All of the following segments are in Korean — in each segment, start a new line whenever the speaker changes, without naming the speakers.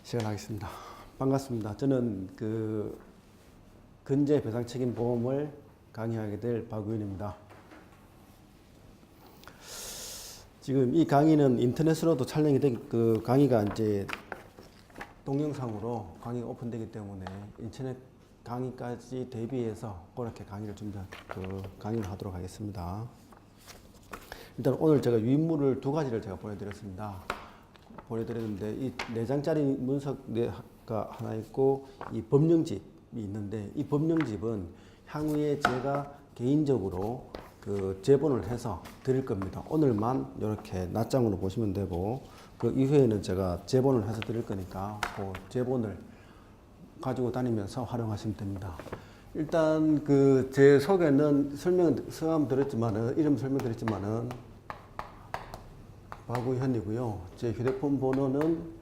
시작하겠습니다. 반갑습니다. 저는 근제 배상 책임 보험을 강의하게 될 박우현입니다. 지금 이 강의는 인터넷으로도 촬영이 된 강의가 이제 동영상으로 강의가 오픈되기 때문에 인터넷 강의까지 대비해서 그렇게 강의를 강의를 하도록 하겠습니다. 일단 오늘 제가 유인물을 두 가지를 제가 보내드렸는데 이 4장짜리 문서가 하나 있고 이 법령집이 있는데 이 법령집은 향후에 제가 개인적으로 제본을 해서 드릴 겁니다. 오늘만 이렇게 낱장으로 보시면 되고 그 이후에는 제가 제본을 해서 드릴 거니까 그 제본을 가지고 다니면서 활용하시면 됩니다. 일단 제 소개는 성함 드렸지만은 이름 설명드렸지만은 박우현이고요. 제 휴대폰 번호는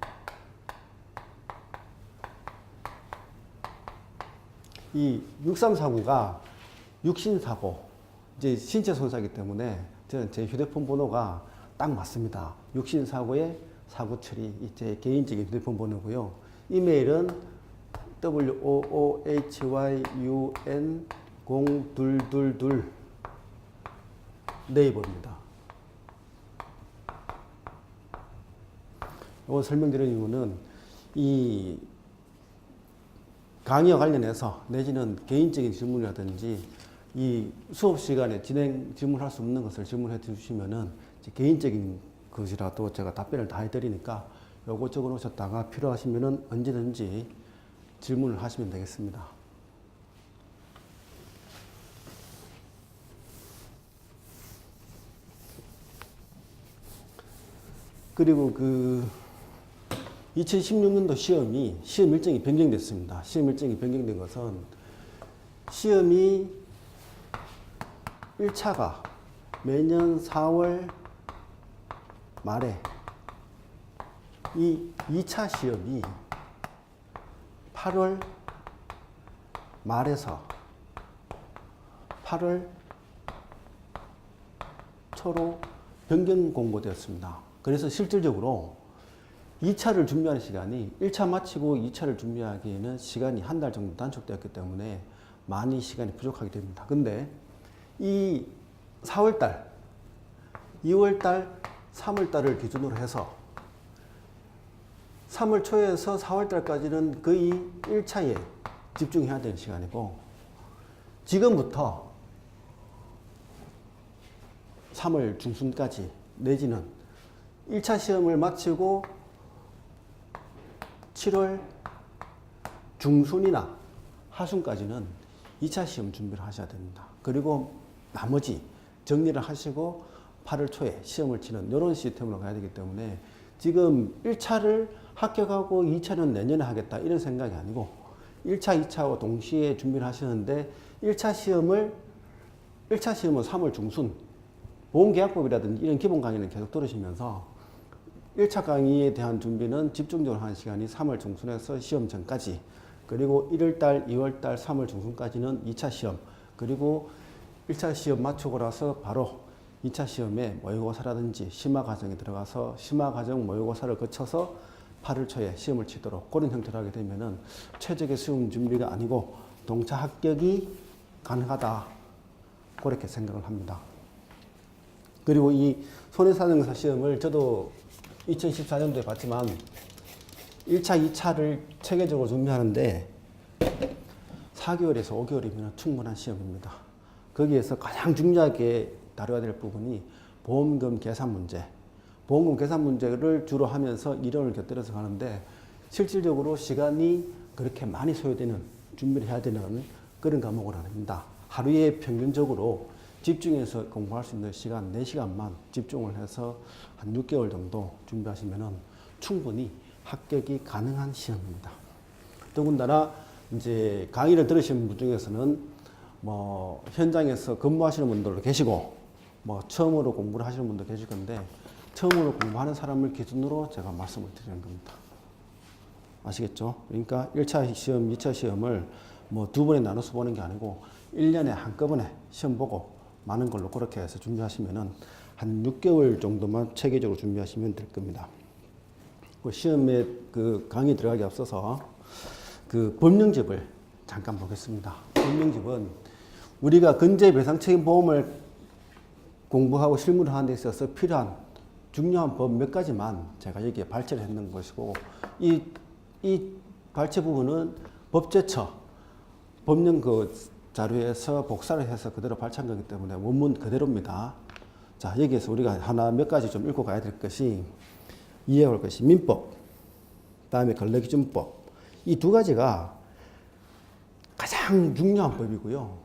이 6349가 육신사고, 이제 신체 손상이기 때문에 저는 제 휴대폰 번호가 딱 맞습니다. 육신사고의 사고 처리, 제 개인적인 휴대폰 번호고요. 이메일은 woohyun0222 네이버입니다. 이거 설명드리는 이유는 이 강의와 관련해서 내지는 개인적인 질문이라든지 이 수업 시간에 질문할 수 없는 것을 질문해 주시면은 개인적인 것이라도 제가 답변을 다 해드리니까 요거 적어 놓으셨다가 필요하시면은 언제든지 질문을 하시면 되겠습니다. 그리고 2016년도 시험 일정이 변경됐습니다. 시험 일정이 변경된 것은 시험이 1차가 매년 4월 말에 이 2차 시험이 8월 말에서 8월 초로 변경 공고되었습니다. 그래서 실질적으로 2차를 준비하는 시간이 1차 마치고 2차를 준비하기에는 시간이 한 달 정도 단축되었기 때문에 많이 시간이 부족하게 됩니다. 근데 이 4월달, 2월달, 3월달을 기준으로 해서 3월 초에서 4월달까지는 거의 1차에 집중해야 되는 시간이고 지금부터 3월 중순까지 내지는 1차 시험을 마치고 7월 중순이나 하순까지는 2차 시험 준비를 하셔야 됩니다. 그리고 나머지 정리를 하시고 8월 초에 시험을 치는 이런 시스템으로 가야 되기 때문에 지금 1차를 합격하고 2차는 내년에 하겠다 이런 생각이 아니고 1차, 2차와 동시에 준비를 하시는데 1차 시험은 3월 중순 보험계약법이라든지 이런 기본 강의는 계속 들으시면서 1차 강의에 대한 준비는 집중적으로 하는 시간이 3월 중순에서 시험 전까지, 그리고 1월달, 2월달, 3월 중순까지는 2차 시험, 그리고 1차 시험 마치고 나서 바로 2차 시험에 모의고사라든지 심화과정에 들어가서 심화과정 모의고사를 거쳐서 8월 초에 시험을 치도록 그런 형태로 하게 되면은 최적의 시험 준비가 아니고 동차 합격이 가능하다, 그렇게 생각을 합니다. 그리고 이 손해사정사 시험을 저도 2014년도에 봤지만 1차, 2차를 체계적으로 준비하는데 4개월에서 5개월이면 충분한 시험입니다. 거기에서 가장 중요하게 다뤄야 될 부분이 보험금 계산 문제. 보험금 계산 문제를 주로 하면서 이론을 곁들여서 가는데 실질적으로 시간이 그렇게 많이 소요되는, 준비를 해야 되는 그런 과목은 아닙니다. 하루에 평균적으로 집중해서 공부할 수 있는 시간 4시간만 집중을 해서 한 6개월 정도 준비하시면은 충분히 합격이 가능한 시험입니다. 더군다나 이제 강의를 들으신 분 중에서는 뭐 현장에서 근무하시는 분들도 계시고 뭐 처음으로 공부를 하시는 분도 계실 건데 처음으로 공부하는 사람을 기준으로 제가 말씀을 드리는 겁니다. 아시겠죠? 그러니까 1차 시험, 2차 시험을 뭐 두 번에 나눠서 보는 게 아니고 1년에 한꺼번에 시험 보고 많은 걸로 그렇게 해서 준비하시면은 한 6개월 정도만 체계적으로 준비하시면 될 겁니다. 그 시험에 그 강의 들어가기 앞서서 그 법령집을 잠깐 보겠습니다. 법령집은 우리가 근저배상책임보험을 공부하고 실무를 하는 데 있어서 필요한 중요한 법 몇 가지만 제가 여기에 발췌를 했는 것이고, 이 발췌 부분은 법제처 법령 그 자료에서 복사를 해서 그대로 발췌한 거기 때문에 원문 그대로입니다. 자, 여기에서 우리가 하나 몇 가지 좀 읽고 가야 될 것이, 이해할 것이 민법, 다음에 근로기준법, 이 두 가지가 가장 중요한 법이고요.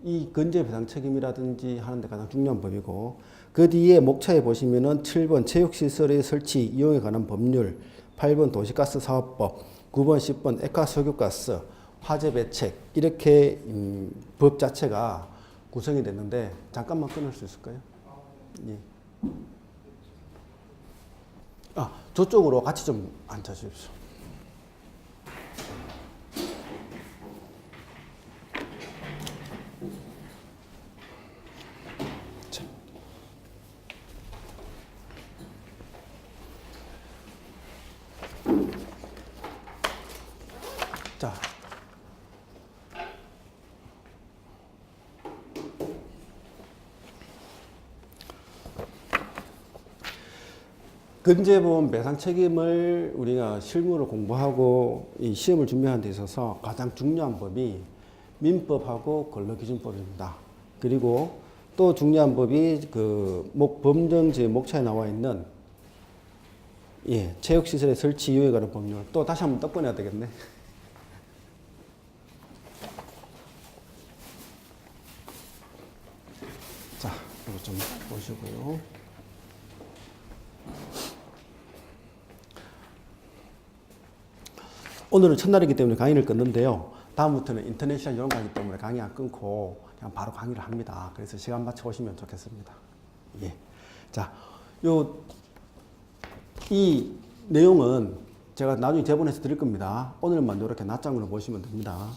이 근저배상 책임이라든지 하는데 가장 중요한 법이고, 그 뒤에 목차에 보시면은 7번 체육시설의 설치 이용에 관한 법률, 8번 도시가스 사업법, 9번 10번 액화석유가스, 화재배책, 이렇게 법 자체가 구성이 됐는데, 잠깐만 끊을 수 있을까요? 예. 저쪽으로 같이 좀 앉아주십시오. 자, 근저보험 배상 책임을 우리가 실무로 공부하고 이 시험을 준비하는 데 있어서 가장 중요한 법이 민법하고 근로기준법입니다. 그리고 또 중요한 법이 그 법정제 목차에 나와 있는 체육시설의 설치 이용에 관한 법률. 또 다시 한번 떡꺼내야 되겠네. 자, 이거 좀 보시고요. 오늘은 첫날이기 때문에 강의를 끊는데요. 다음부터는 인터넷 이런 거 하기 때문에 강의 안 끊고 그냥 바로 강의를 합니다. 그래서 시간 맞춰 오시면 좋겠습니다. 예. 자, 이 내용은 제가 나중에 제본해서 드릴 겁니다. 오늘만 이렇게 낱장으로 보시면 됩니다.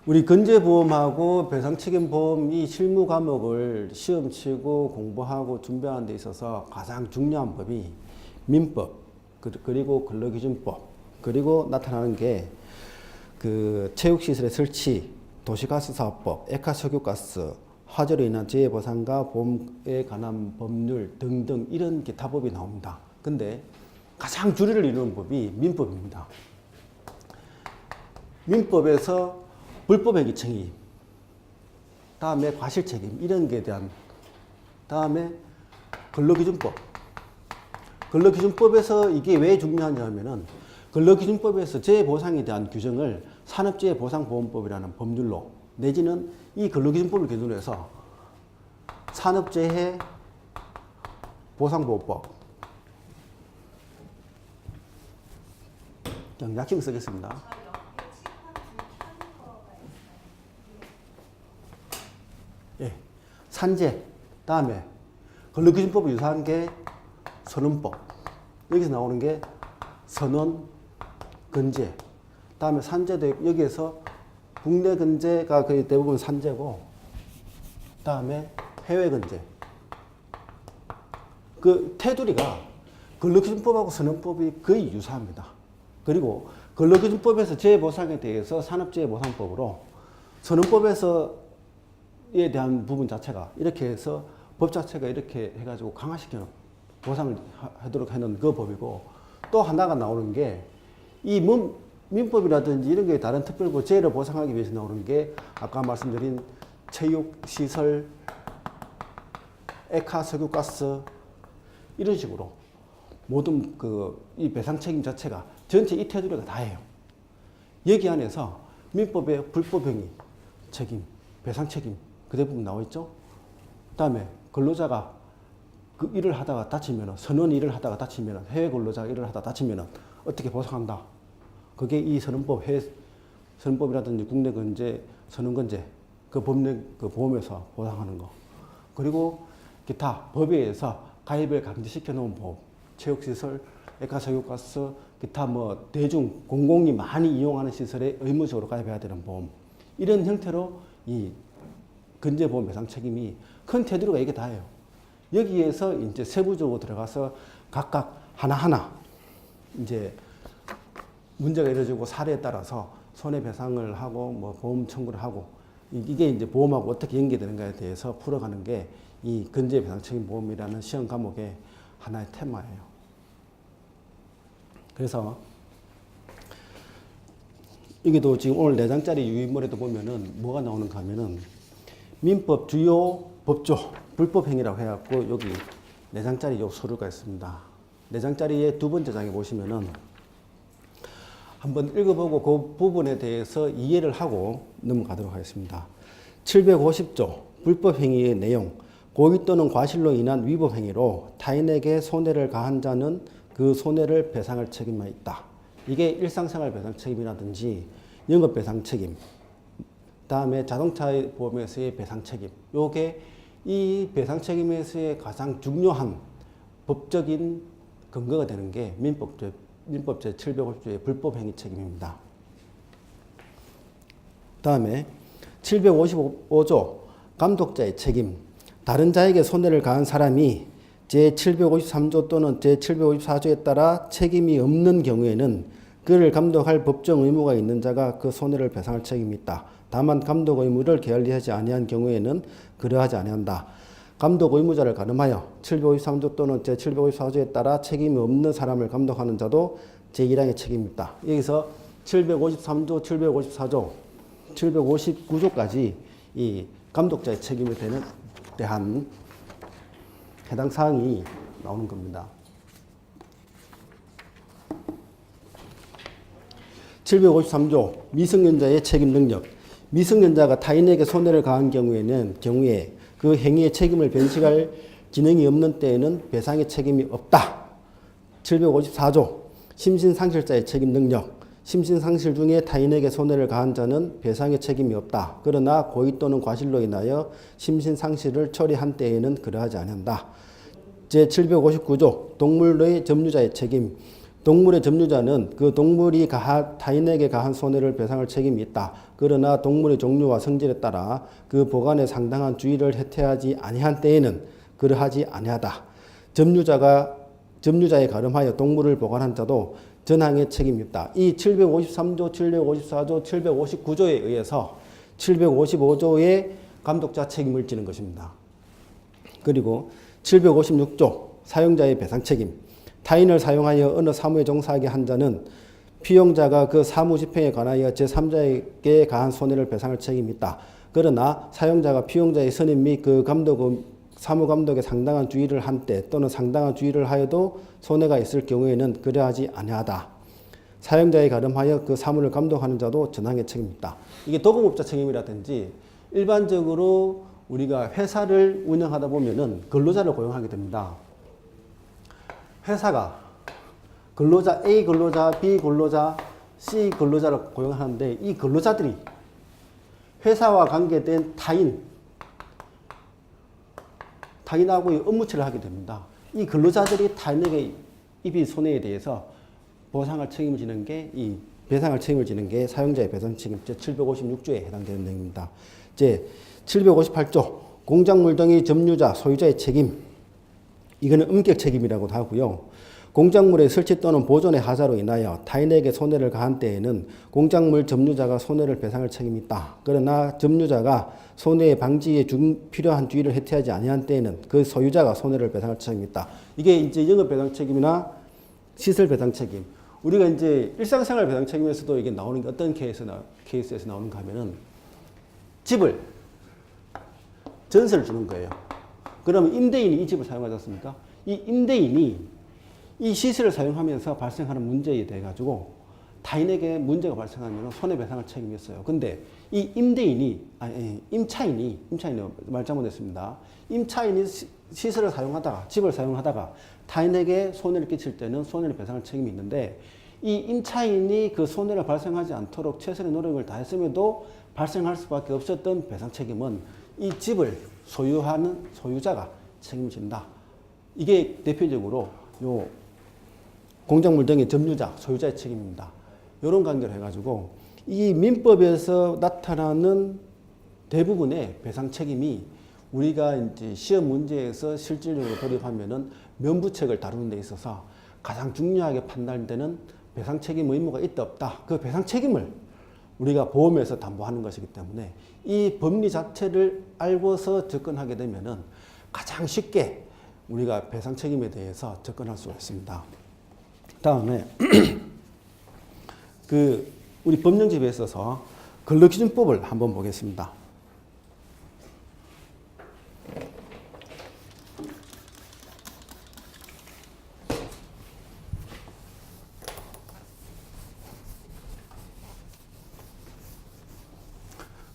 우리 근저보험하고 배상책임보험 이 실무 과목을 시험 치고 공부하고 준비하는 데 있어서 가장 중요한 법이 민법, 그리고 근로기준법, 그리고 나타나는 게 그 체육시설의 설치, 도시가스사업법, 액화석유가스, 화재로 인한 재해보상과 보험에 관한 법률 등등 이런 기타법이 나옵니다. 근데 가장 주리를 이루는 법이 민법입니다. 민법에서 불법의 기청이, 다음에 과실책임 이런 게 대한, 다음에 근로기준법. 근로기준법에서 이게 왜 중요하냐 하면은 근로기준법에서 재해보상에 대한 규정을 산업재해보상보험법이라는 법률로, 내지는 이 근로기준법을 기준으로 해서 산업재해보상보험법, 그냥 약식 쓰겠습니다. 예, 산재, 다음에 근로기준법을 유사한 게 선원법, 여기서 나오는 게 선원, 근제, 다음에 산재도 여기에서 국내 근제가 거의 대부분 산재고, 다음에 해외 근제. 그 테두리가 근로기준법하고 선원법이 거의 유사합니다. 그리고 근로기준법에서 재해보상에 대해서 산업재해보상법으로, 선원법에서에 대한 부분 자체가 이렇게 해서 법 자체가 이렇게 해가지고 강화시켜 보상을 하도록 해놓은 그 법이고, 또 하나가 나오는 게 이 민법이라든지 이런 게 다른 특별고 재해를 보상하기 위해서 나오는 게 아까 말씀드린 체육시설, 액화석유가스 이런 식으로 모든 이 배상 책임 자체가 전체 이 테두리가 다예요. 여기 안에서 민법의 불법행위 책임, 배상 책임 그 대부분 나와 있죠. 그다음에 근로자가 그 일을 하다가 다치면은, 선원 일을 하다가 다치면은, 해외 근로자가 일을 하다가 다치면은 어떻게 보상한다. 그게 이 선원법, 선원법이라든지 국내 근제, 선원 근제, 그 법령, 그 보험에서 보상하는 거. 그리고 기타 법에 의해서 가입을 강제시켜 놓은 보험, 체육시설, 액화석유가스, 기타 뭐 대중, 공공이 많이 이용하는 시설에 의무적으로 가입해야 되는 보험. 이런 형태로 이 근저보험 배상 책임이 큰 테두리가 이게 다예요. 여기에서 이제 세부적으로 들어가서 각각 하나하나 이제 문제가 일어지고 사례에 따라서 손해배상을 하고 뭐 보험 청구를 하고 이게 이제 보험하고 어떻게 연계되는가에 대해서 풀어가는 게 이 근저배상책임보험이라는 시험 과목의 하나의 테마예요. 그래서 여기도 지금 오늘 4장짜리 유인물에도 보면은 뭐가 나오는가 하면은 민법 주요 법조 불법행위라고 해갖고 여기 4장짜리 요 서류가 있습니다. 4장짜리의 두 번째 장에 보시면은 한번 읽어보고 그 부분에 대해서 이해를 하고 넘어가도록 하겠습니다. 750조 불법행위의 내용. 고의 또는 과실로 인한 위법행위로 타인에게 손해를 가한 자는 그 손해를 배상할 책임만 있다. 이게 일상생활 배상 책임이라든지 영업 배상 책임, 다음에 자동차 보험에서의 배상 책임. 요게 이 배상 책임에서의 가장 중요한 법적인 근거가 되는 게 민법 제750조의 불법행위 책임입니다. 다음에 755조 감독자의 책임. 다른 자에게 손해를 가한 사람이 제753조 또는 제754조에 따라 책임이 없는 경우에는 그를 감독할 법정 의무가 있는 자가 그 손해를 배상할 책임이 있다. 다만 감독 의무를 게을리하지 아니한 경우에는 그러하지 아니한다. 감독 의무자를 가름하여 753조 또는 제754조에 따라 책임이 없는 사람을 감독하는 자도 제1항의 책임이 있다. 여기서 753조, 754조, 759조까지 이 감독자의 책임에 대한 해당 사항이 나오는 겁니다. 753조 미성년자의 책임 능력. 미성년자가 타인에게 손해를 가한 경우에 그 행위의 책임을 변식할 지능이 없는 때에는 배상의 책임이 없다. 754조 심신상실자의 책임 능력. 심신상실 중에 타인에게 손해를 가한 자는 배상의 책임이 없다. 그러나 고의 또는 과실로 인하여 심신상실을 처리한 때에는 그러하지 않는다. 제759조 동물의 점유자의 책임. 동물의 점유자는 그 동물이 타인에게 가한 손해를 배상할 책임이 있다. 그러나 동물의 종류와 성질에 따라 그 보관에 상당한 주의를 해태하지 아니한 때에는 그러하지 아니하다. 점유자에 가름하여 동물을 보관한 자도 전항의 책임이 있다. 이 753조, 754조, 759조에 의해서 755조의 감독자 책임을 지는 것입니다. 그리고 756조 사용자의 배상 책임. 타인을 사용하여 어느 사무에 종사하게 한 자는 피용자가 그 사무 집행에 관하여 제3자에게 가한 손해를 배상할 책임이 있다. 그러나 사용자가 피용자의 선임 및 그 사무감독에 상당한 주의를 한 때 또는 상당한 주의를 하여도 손해가 있을 경우에는 그러하지 아니하다. 사용자에 가름하여 그 사무를 감독하는 자도 전항의 책임이 있다. 이게 도급업자 책임이라든지 일반적으로 우리가 회사를 운영하다 보면은 근로자를 고용하게 됩니다. 회사가 근로자 A 근로자, B 근로자, C 근로자를 고용하는데 이 근로자들이 회사와 관계된 타인하고 업무처를 하게 됩니다. 이 근로자들이 타인에게 입은 손해에 대해서 보상할 책임을 지는 게 이 배상할 책임을 지는 게 사용자의 배상 책임 제756조에 해당되는 내용입니다. 제758조 공작물 등의 점유자, 소유자의 책임. 이거는 음격 책임이라고도 하고요. 공작물의 설치 또는 보존의 하자로 인하여 타인에게 손해를 가한 때에는 공작물 점유자가 손해를 배상할 책임이 있다. 그러나 점유자가 손해 방지에 필요한 주의를 해태하지 아니한 때에는 그 소유자가 손해를 배상할 책임이 있다. 이게 이제 영업 배상 책임이나 시설 배상 책임. 우리가 이제 일상생활 배상 책임에서도 이게 나오는 게 어떤 케이스에서 나오는가 하면은 집을 전세를 주는 거예요. 그러면 임대인이 이 집을 사용하지 않습니까? 이 임대인이 이 시설을 사용하면서 발생하는 문제에 대해 가지고 타인에게 문제가 발생하면 손해배상할 책임이 있어요. 근데 이 임차인이 말 잘못했습니다. 임차인이 시설을 사용하다가 집을 사용하다가 타인에게 손해를 끼칠 때는 손해를 배상할 책임이 있는데 이 임차인이 그 손해를 발생하지 않도록 최선의 노력을 다했음에도 발생할 수밖에 없었던 배상 책임은 이 집을 소유하는 소유자가 책임진다. 이게 대표적으로 요 공작물 등의 점유자, 소유자의 책임입니다. 이런 관계를 해가지고 이 민법에서 나타나는 대부분의 배상 책임이 우리가 이제 시험 문제에서 실질적으로 돌입하면은 면부책을 다루는 데 있어서 가장 중요하게 판단되는 배상 책임 의무가 있다 없다. 그 배상 책임을 우리가 보험에서 담보하는 것이기 때문에 이 법리 자체를 알고서 접근하게 되면은 가장 쉽게 우리가 배상 책임에 대해서 접근할 수가 있습니다. 다음에 우리 법령집에 있어서 근로기준법을 한번 보겠습니다.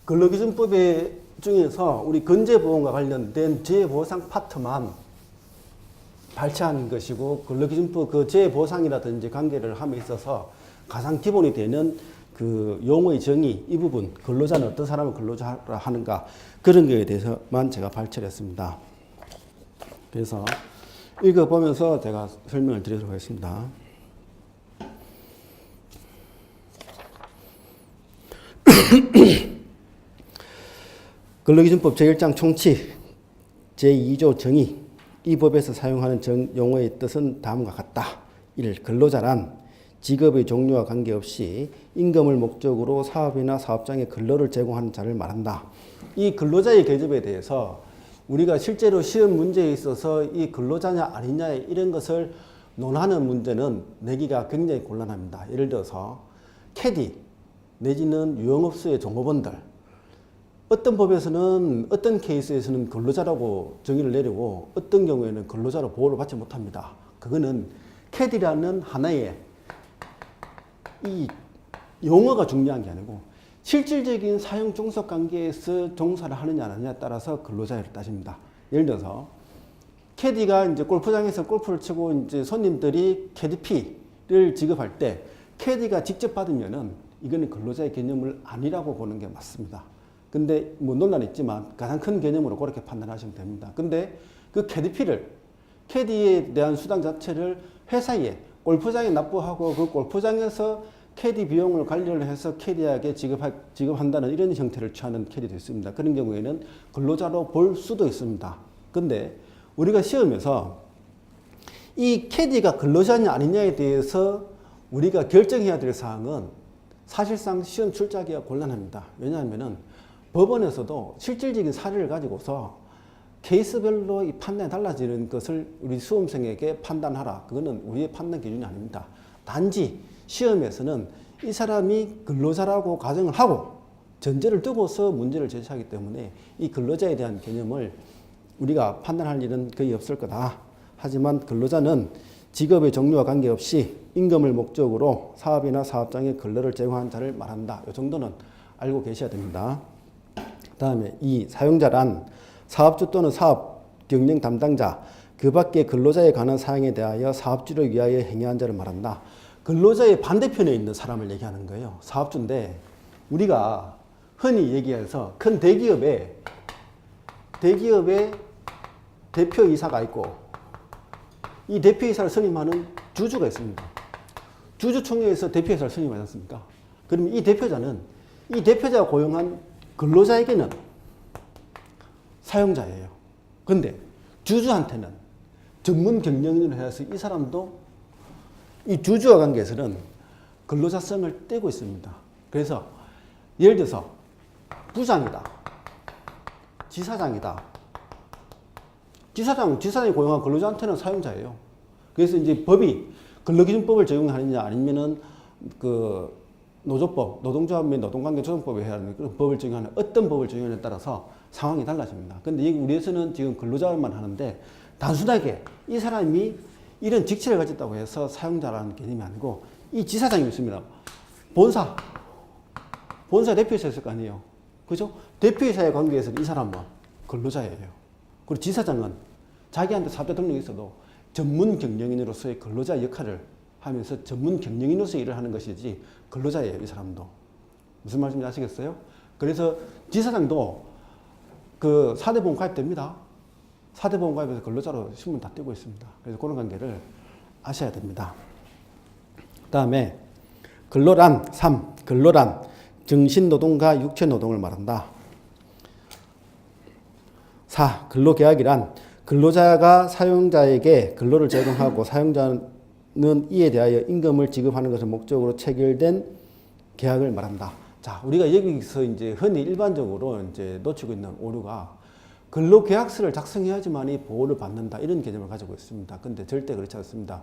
근로기준법의 중에서 우리 근로보험과 관련된 재보상 파트만 발췌한 것이고, 근로기준법 그 재보상이라든지 관계를 함에 있어서 가장 기본이 되는 그 용어의 정의, 이 부분, 근로자는 어떤 사람을 근로자라 하는가, 그런 거에 대해서만 제가 발췌를 했습니다. 그래서 읽어보면서 제가 설명을 드리도록 하겠습니다. 근로기준법 제1장 총칙 제2조 정의, 이 법에서 사용하는 용어의 뜻은 다음과 같다. 1. 근로자란 직업의 종류와 관계없이 임금을 목적으로 사업이나 사업장에 근로를 제공하는 자를 말한다. 이 근로자의 개념에 대해서 우리가 실제로 시험 문제에 있어서 이 근로자냐 아니냐 이런 것을 논하는 문제는 내기가 굉장히 곤란합니다. 예를 들어서 캐디 내지는 유흥업소의 종업원들, 어떤 법에서는 어떤 케이스에서는 근로자라고 정의를 내리고 어떤 경우에는 근로자로 보호를 받지 못합니다. 그거는 캐디라는 하나의 이 용어가 중요한 게 아니고 실질적인 사용 종속 관계에서 종사를 하느냐 안 하느냐에 따라서 근로자를 따집니다. 예를 들어서 캐디가 이제 골프장에서 골프를 치고 이제 손님들이 캐디피를 지급할 때 캐디가 직접 받으면은 이거는 근로자의 개념을 아니라고 보는 게 맞습니다. 근데 뭐 논란이 있지만 가장 큰 개념으로 그렇게 판단하시면 됩니다. 근데 그 캐디에 대한 수당 자체를 회사에 골프장에 납부하고 그 골프장에서 캐디 비용을 관리를 해서 캐디에게 지급한다는 이런 형태를 취하는 캐디도 있습니다. 그런 경우에는 근로자로 볼 수도 있습니다. 근데 우리가 시험에서 이 캐디가 근로자냐 아니냐에 대해서 우리가 결정해야 될 사항은 사실상 시험 출제하기가 곤란합니다. 왜냐하면은 법원에서도 실질적인 사례를 가지고서 케이스별로 이 판단이 달라지는 것을 우리 수험생에게 판단하라. 그거는 우리의 판단 기준이 아닙니다. 단지 시험에서는 이 사람이 근로자라고 가정을 하고 전제를 두고서 문제를 제시하기 때문에 이 근로자에 대한 개념을 우리가 판단할 일은 거의 없을 거다. 하지만 근로자는 직업의 종류와 관계없이 임금을 목적으로 사업이나 사업장에 근로를 제공한 자를 말한다. 이 정도는 알고 계셔야 됩니다. 다음에 이 사용자란 사업주 또는 사업 경영 담당자, 그 밖에 근로자에 관한 사항에 대하여 사업주를 위하여 행위한 자를 말한다. 근로자의 반대편에 있는 사람을 얘기하는 거예요. 사업주인데 우리가 흔히 얘기해서 큰 대기업에 대표이사가 있고 이 대표이사를 선임하는 주주가 있습니다. 주주총회에서 대표이사를 선임하지 않습니까? 그러면 이 대표자가 고용한 근로자에게는 사용자예요. 근데 주주한테는 전문 경영인을 해서 이 사람도 이 주주와 관계에서는 근로자성을 떼고 있습니다. 그래서 예를 들어서 부장이다. 지사장이다. 지사장이 고용한 근로자한테는 사용자예요. 그래서 이제 법이 근로기준법을 적용하느냐 아니면은 그 노조법, 노동조합 및 노동관계 조정법에 해야 하는 그런 법을 적용하는 어떤 법을 적용하느냐에 따라서 상황이 달라집니다. 근데 우리에서는 지금 근로자만 하는데 단순하게 이 사람이 이런 직책을 가졌다고 해서 사용자라는 개념이 아니고 이 지사장이 있습니다. 본사 대표이사 있을 거 아니에요. 그죠? 대표이사의 관계에서는 이 사람은 근로자예요. 그리고 지사장은 자기한테 사업자 등록이 있어도 전문 경영인으로서의 근로자 역할을 하면서 전문 경영인으로서 일을 하는 것이지 근로자예요. 이 사람도. 무슨 말씀인지 아시겠어요? 그래서 지사장도 그 4대 보험 가입됩니다. 4대 보험 가입해서 근로자로 신문 다 떼고 있습니다. 그래서 그런 관계를 아셔야 됩니다. 그 다음에 근로란 정신노동과 육체노동을 말한다. 근로계약이란 근로자가 사용자에게 근로를 제공하고 사용자는 이에 대하여 임금을 지급하는 것을 목적으로 체결된 계약을 말한다. 자, 우리가 여기서 이제 흔히 일반적으로 이제 놓치고 있는 오류가 근로계약서를 작성해야지만이 보호를 받는다 이런 개념을 가지고 있습니다. 근데 절대 그렇지 않습니다.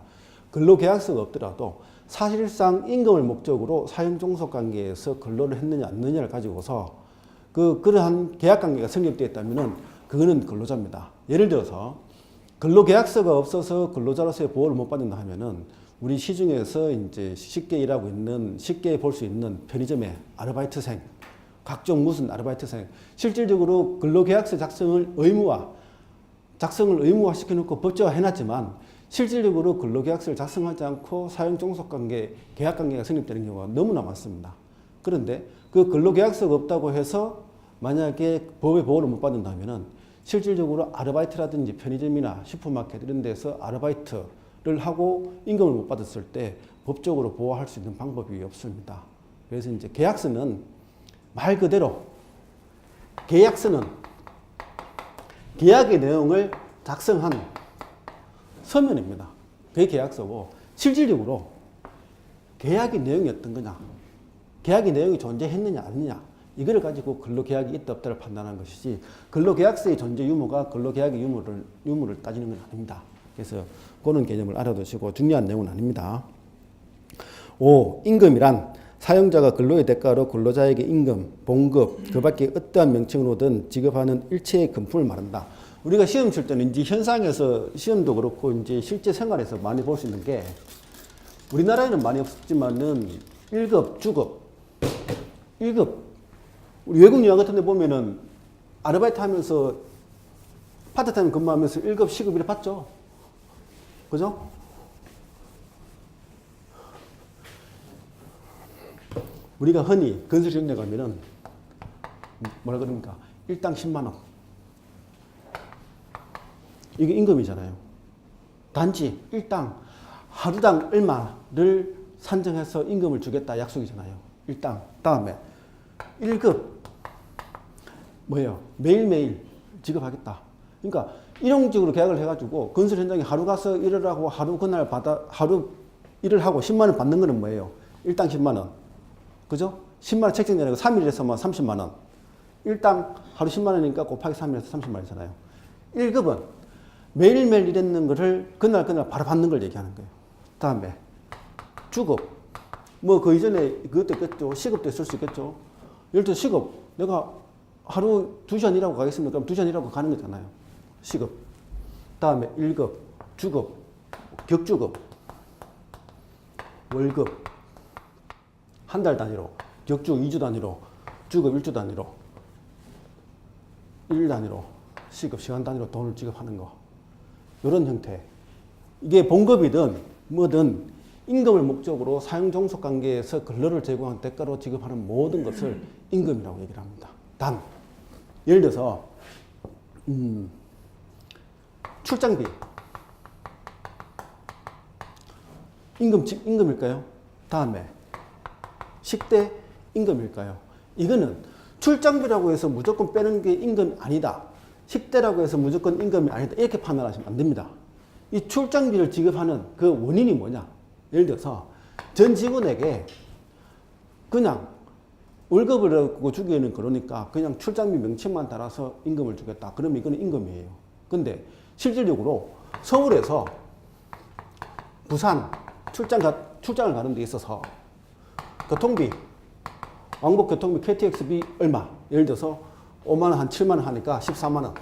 근로계약서가 없더라도 사실상 임금을 목적으로 사용종속관계에서 근로를 했느냐 안 했느냐를 가지고서 그러한 계약관계가 성립되어 있다면은 그거는 근로자입니다. 예를 들어서 근로계약서가 없어서 근로자로서의 보호를 못 받는다 하면은 우리 시중에서 이제 쉽게 일하고 있는, 쉽게 볼 수 있는 편의점의 아르바이트생, 각종 무슨 아르바이트생, 실질적으로 근로계약서 작성을 의무화 시켜놓고 법제화 해놨지만 실질적으로 근로계약서를 작성하지 않고 사용종속관계, 계약관계가 성립되는 경우가 너무나 많습니다. 그런데 그 근로계약서가 없다고 해서 만약에 법의 보호를 못 받는다면은 실질적으로 아르바이트라든지 편의점이나 슈퍼마켓 이런 데서 아르바이트를 하고 임금을 못 받았을 때 법적으로 보호할 수 있는 방법이 없습니다. 그래서 이제 계약서는 말 그대로 계약서는 계약의 내용을 작성한 서면입니다. 그게 계약서고 실질적으로 계약의 내용이 어떤 거냐, 계약의 내용이 존재했느냐 아니냐 이걸 가지고 근로계약이 있다 없다를 판단하는 것이지 근로계약서의 존재 유무가 근로계약의 유무를 따지는 건 아닙니다. 그래서 그런 개념을 알아두시고 중요한 내용은 아닙니다. 5. 임금이란 사용자가 근로의 대가로 근로자에게 임금, 봉급, 그 밖에 어떠한 명칭으로든 지급하는 일체의 금품을 말한다. 우리가 시험 칠 때는 이제 현상에서 시험도 그렇고 이제 실제 생활에서 많이 볼 수 있는 게 우리나라에는 많이 없었지만은 1급, 주급, 1급 우리 외국 영화 같은 데 보면은 아르바이트 하면서 파트타임 근무하면서 1급, 시급 이렇게 받죠. 그죠? 우리가 흔히 건설 현장 가면은 뭐라 그럽니까? 일당 10만 원. 이게 임금이잖아요. 단지 일당 하루당 얼마를 산정해서 임금을 주겠다 약속이잖아요. 일당. 다음에 1급 뭐예요? 매일매일 지급하겠다. 그러니까 일용직으로 계약을 해가지고 건설 현장에 하루 가서 일을 하고 하루 그날 하루 일을 하고 10만 원 받는 거는 뭐예요? 일당 10만 원. 그죠? 10만 원 책정 내고 3일 해서 30만 원. 일당 하루 10만 원이니까 곱하기 3일 해서 30만 원이잖아요. 1급은 매일매일 일했는 거를 그날 바로 받는 걸 얘기하는 거예요. 다음에 주급. 뭐 그 이전에 그것도 있겠죠. 시급도 있을 수 있겠죠. 예를 들어 시급. 내가 하루 2시간 일하고 가겠습니다. 그럼 2시간 일하고 가는 거잖아요. 시급. 다음에 1급, 주급, 격주급, 월급. 한 달 단위로, 격주 2주 단위로, 주급 1주 단위로, 1일 단위로, 시급 시간 단위로 돈을 지급하는 거. 이런 형태. 이게 봉급이든 뭐든 임금을 목적으로 사용종속관계에서 근로를 제공한 대가로 지급하는 모든 것을 임금이라고 얘기를 합니다. 단, 예를 들어서 출장비. 임금일까요? 다음에 식대 임금일까요? 이거는 출장비라고 해서 무조건 빼는 게 임금이 아니다. 식대라고 해서 무조건 임금이 아니다. 이렇게 판단하시면 안 됩니다. 이 출장비를 지급하는 그 원인이 뭐냐? 예를 들어서 전 직원에게 그냥 월급을 주기에는 그러니까 그냥 출장비 명칭만 달아서 임금을 주겠다. 그러면 이거는 임금이에요. 근데 실질적으로 서울에서 부산 출장을 가는 데 있어서 교통비, 왕복 교통비 KTX비 얼마? 예를 들어서 5만 원, 한 7만 원 하니까 14만 원.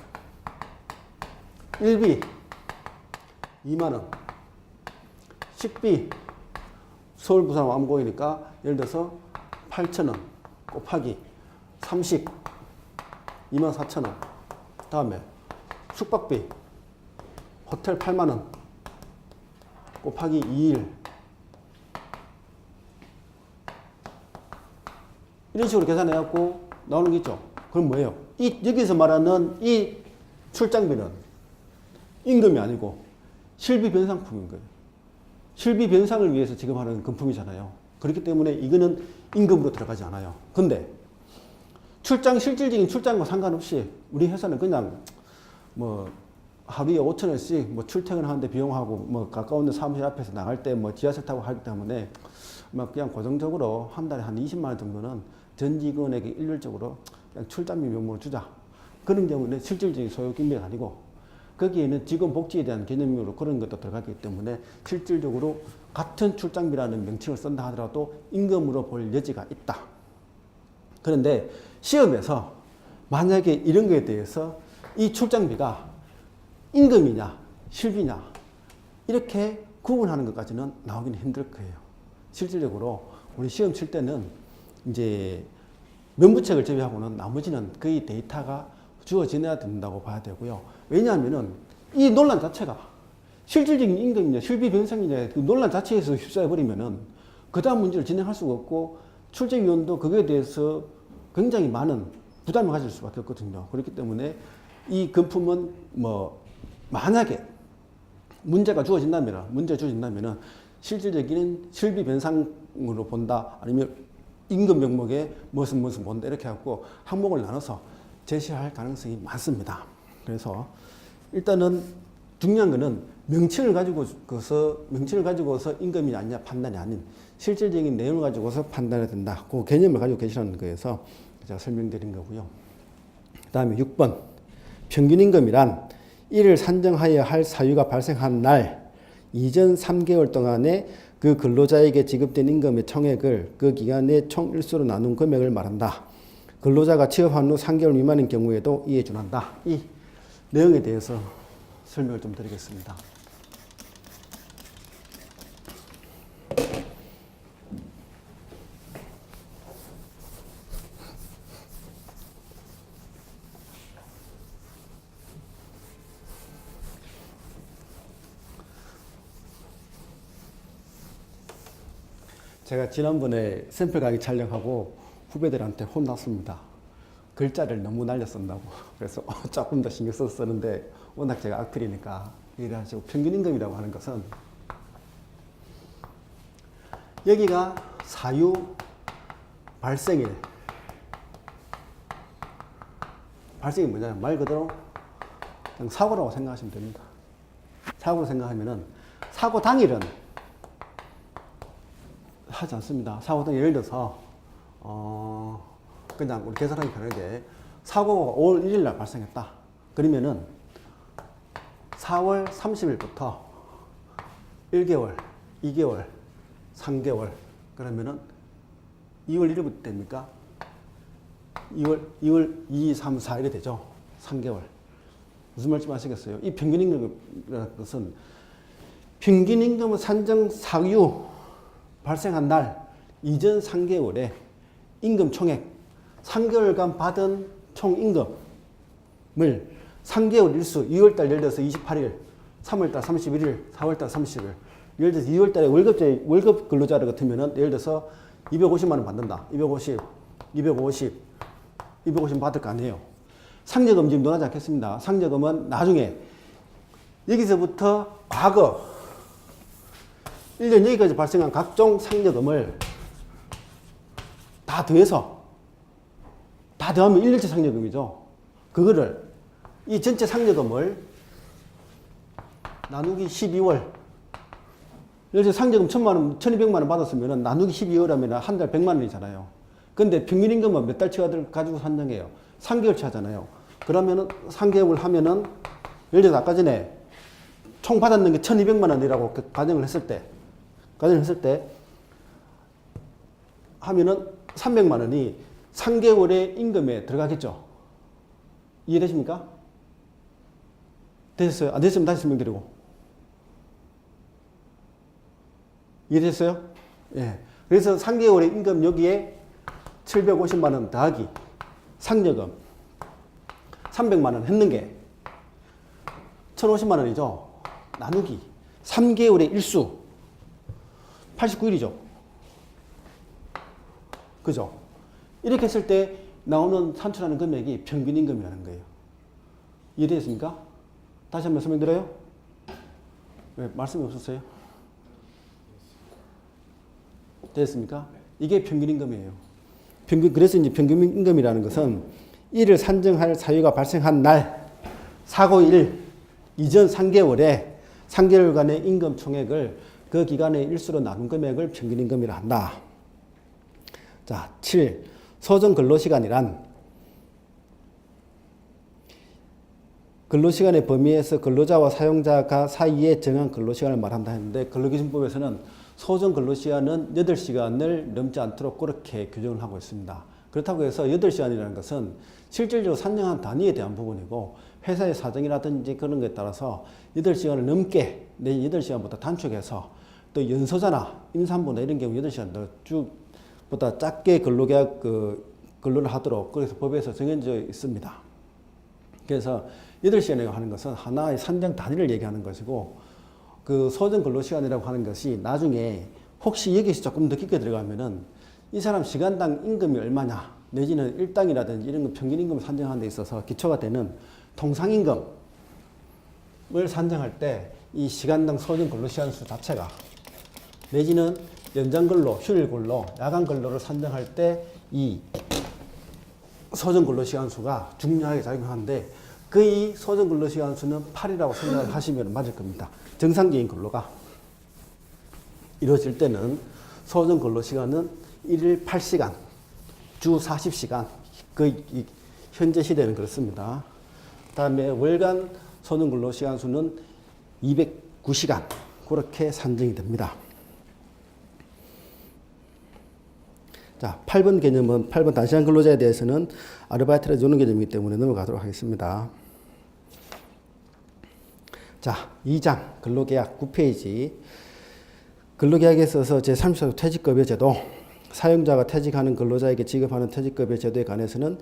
일비 2만 원. 식비 서울, 부산, 왕복이니까 예를 들어서 8천 원 곱하기 30 2만 4천 원. 다음에 숙박비 호텔 8만 원 곱하기 2일 이런 식으로 계산해갖고 나오는 게 있죠. 그럼 뭐예요? 여기서 말하는 이 출장비는 임금이 아니고 실비 변상품인 거예요. 실비 변상을 위해서 지급하는 금품이잖아요. 그렇기 때문에 이거는 임금으로 들어가지 않아요. 근데 실질적인 출장과 상관없이 우리 회사는 그냥 뭐 하루에 5천 원씩 뭐 출퇴근하는데 비용하고 뭐 가까운 데 사무실 앞에서 나갈 때 뭐 지하철 타고 하기 때문에 막 그냥 고정적으로 한 달에 한 20만 원 정도는 전 직원에게 일률적으로 그냥 출장비 명목으로 주자. 그런 경우는 실질적인 소요 경비가 아니고 거기에는 직원 복지에 대한 개념으로 그런 것도 들어가기 때문에 실질적으로 같은 출장비라는 명칭을 쓴다 하더라도 임금으로 볼 여지가 있다. 그런데 시험에서 만약에 이런 거에 대해서 이 출장비가 임금이냐 실비냐 이렇게 구분하는 것까지는 나오기는 힘들 거예요. 실질적으로 우리 시험 칠 때는 이제 면부책을 제외하고는 나머지는 거의 데이터가 주어져야 된다고 봐야 되고요. 왜냐하면은 이 논란 자체가 실질적인 임금이냐 실비 변상이냐 그 논란 자체에서 휩싸여버리면은 그 다음 문제를 진행할 수가 없고 출제위원도 그거에 대해서 굉장히 많은 부담을 가질 수밖에 없거든요. 그렇기 때문에 이 금품은 뭐 만약에 문제가 주어진다면은 실질적인 실비 변상으로 본다 아니면 임금 명목에 무슨 본다 이렇게 해갖고 항목을 나눠서 제시할 가능성이 많습니다. 그래서 일단은 중요한 거는 명칭을 가지고서 임금이 아니냐 판단이 아닌 실질적인 내용을 가지고서 판단해야 된다. 그 개념을 가지고 계시라는 거에서 제가 설명드린 거고요. 그 다음에 6번 평균임금이란 이를 산정하여야 할 사유가 발생한 날 이전 3개월 동안에 그 근로자에게 지급된 임금의 총액을 그 기간의 총일수로 나눈 금액을 말한다. 근로자가 취업한 후 3개월 미만인 경우에도 이에 준한다. 이 내용에 대해서 설명을 좀 드리겠습니다. 제가 지난번에 샘플 강의 촬영하고 후배들한테 혼났습니다. 글자를 너무 날려 쓴다고. 그래서 조금 더 신경 써서 쓰는데 워낙 제가 악플이니까 이래가지고 평균임금이라고 하는 것은 여기가 사유 발생일. 발생이 뭐냐면 말 그대로 그냥 사고라고 생각하시면 됩니다. 사고로 생각하면은 사고 당일은 하지 않습니다. 사고 당일 예를 들어서 그냥 우리 계산하기 편하게 사고가 5월 1일 날 발생했다. 그러면은 4월 30일부터 1개월, 2개월, 3개월 그러면은 2월 1일부터 됩니까? 2월 2, 3, 4 이래 되죠. 3개월. 무슨 말씀 아시겠어요? 이 평균임금이라는 것은 평균임금의 산정 사유 발생한 날 이전 3개월에 임금 총액 3개월간 받은 총임금을 3개월 일수 2월달 예를 들어서 28일 3월달 31일 4월달 30일 예를 들어서 2월달에 월급 근로자 같으면은 예를 들어서 250만 원 받는다. 250 받을 거 아니에요. 상여금 지금 논하지 않겠습니다. 상여금은 나중에 여기서부터 과거 1년 여기까지 발생한 각종 상여금을 다 더해서 다 더하면 1년치 상여금이죠. 그거를 이 전체 상여금을 나누기 12월 예를 들어 상여금 1,000만 원, 1,200만 원 받았으면 나누기 12월 하면 한 달 100만 원이잖아요. 근데 평균임금은 몇 달치 가지고 산정해요? 3개월치 하잖아요. 그러면은 3개월 하면은 예를 들어 아까 전에 총 받았는 게 1,200만 원이라고 가정을 했을 때 하면은 300만 원이 3개월의 임금에 들어가겠죠. 이해되십니까? 됐어요? 안 됐으면 다시 설명드리고. 이해됐어요? 예. 그래서 3개월의 임금 여기에 750만 원 더하기 상여금 300만 원 했는 게 1,050만 원이죠. 나누기 3개월의 일수 89일이죠. 그죠? 이렇게 했을 때 나오는 산출하는 금액이 평균임금이라는 거예요. 이해되셨습니까? 다시 한번 설명드려요? 왜 말씀이 없었어요? 됐습니까? 이게 평균임금이에요. 그래서 이제 평균임금이라는 것은 이를 산정할 사유가 발생한 날 사고일 이전 3개월간의 임금 총액을 그 기간의 일수로 나눈 금액을 평균임금이라 한다. 자, 7. 소정 근로시간이란 근로시간의 범위에서 근로자와 사용자가 사이에 정한 근로시간을 말한다 했는데 근로기준법에서는 소정 근로시간은 8시간을 넘지 않도록 그렇게 규정을 하고 있습니다. 그렇다고 해서 8시간이라는 것은 실질적으로 산정한 단위에 대한 부분이고 회사의 사정이라든지 그런 것에 따라서 8시간을 넘게 내지 8시간보다 단축해서 또 연소자나 임산부나 이런 경우 8시간 더 쭉보다 작게 근로계약 근로를 하도록 그래서 법에서 정해져 있습니다. 그래서 8시간이라고 하는 것은 하나의 산정 단위를 얘기하는 것이고 그 소정 근로시간이라고 하는 것이 나중에 혹시 여기서 조금 더 깊게 들어가면은 이 사람 시간당 임금이 얼마냐 내지는 일당이라든지 이런 거 평균임금을 산정하는 데 있어서 기초가 되는 통상임금을 산정할 때 이 시간당 소정 근로시간 수 자체가 내지는 연장근로, 휴일근로, 야간근로를 산정할 때 이 소정 근로시간 수가 중요하게 작용하는데 그 이 소정 근로시간 수는 8이라고 생각을 하시면 맞을 겁니다. 정상적인 근로가 이루어질 때는 소정 근로시간은 1일 8시간, 주 40시간, 현재 시대는 그렇습니다. 그 다음에 월간 소정 근로시간 수는 209시간, 그렇게 산정이 됩니다. 자, 8번 개념은 8번 단시간 근로자에 대해서는 아르바이트를 주는 개념이기 때문에 넘어가도록 하겠습니다. 자, 2장 근로계약 9페이지 근로계약에 있어서 제34조 퇴직급여 제도 사용자가 퇴직하는 근로자에게 지급하는 퇴직급여 제도에 관해서는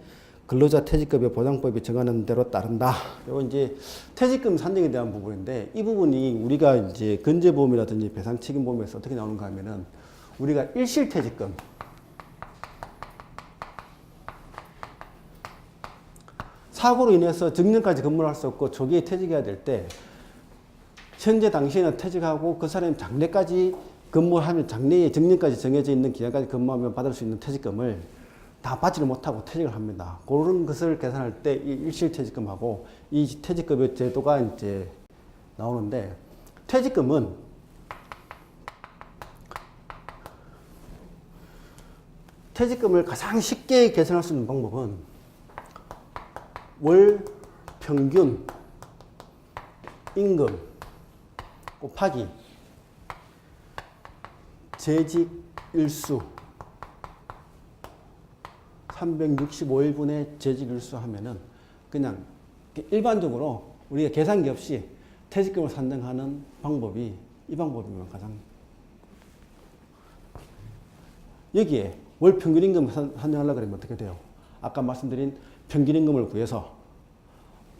근로자 퇴직급여 보장법이 정하는 대로 따른다. 이거 이제 퇴직금 산정에 대한 부분인데 이 부분이 우리가 이제 근제보험이라든지 배상책임보험에서 어떻게 나오는가 하면은 우리가 일실퇴직금 사고로 인해서 정년까지 근무를 할 수 없고 조기에 퇴직해야 될 때 현재 당시에는 퇴직하고 그 사람이 장래까지 근무하면 장래에 정년까지 정해져 있는 기간까지 근무하면 받을 수 있는 퇴직금을 다 받지를 못하고 퇴직을 합니다. 그런 것을 계산할 때 이 일실퇴직금하고 이 퇴직급여 제도가 이제 나오는데 퇴직금은 퇴직금을 가장 쉽게 계산할 수 있는 방법은 월 평균 임금 곱하기 재직 일수 365일분의 재직 일수 하면은 그냥 일반적으로 우리가 계산기 없이 퇴직금을 산정하는 방법이 이 방법이면 가장 여기에 월 평균 임금 산정하려고 그러면 어떻게 돼요? 아까 말씀드린 평균 임금을 구해서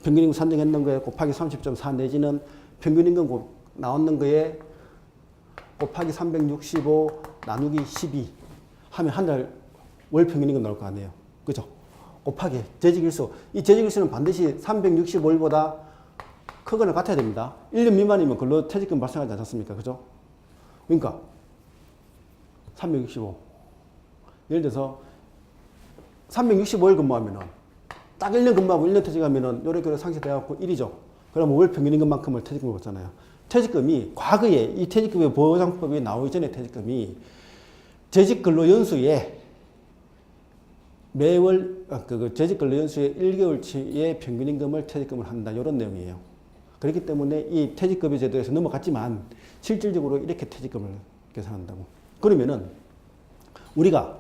평균 임금 산정했는 거에 곱하기 30.4 내지는 평균 임금 나오는 거에 곱하기 365 나누기 12 하면 한 달 월 평균 임금 나올 거 아니에요. 그죠? 곱하기 재직일수. 이 재직일수는 반드시 365일보다 크거나 같아야 됩니다. 1년 미만이면 근로 퇴직금 발생하지 않습니까? 그죠? 그러니까 365. 예를 들어서 365일 근무하면은 딱 1년 근무하고 1년 퇴직하면은 요렇게 상쇄돼갖고 1이죠. 그러면 월 평균 임금만큼을 퇴직금을 받잖아요. 퇴직금이 과거에 이 퇴직금의 보장법이 나오기 전에 퇴직금이 재직 근로 연수에 매월 재직 근로 연수의 1개월치의 평균 임금을 퇴직금을 한다. 이런 내용이에요. 그렇기 때문에 이 퇴직급여 제도에서 넘어갔지만 실질적으로 이렇게 퇴직금을 계산한다고. 그러면은 우리가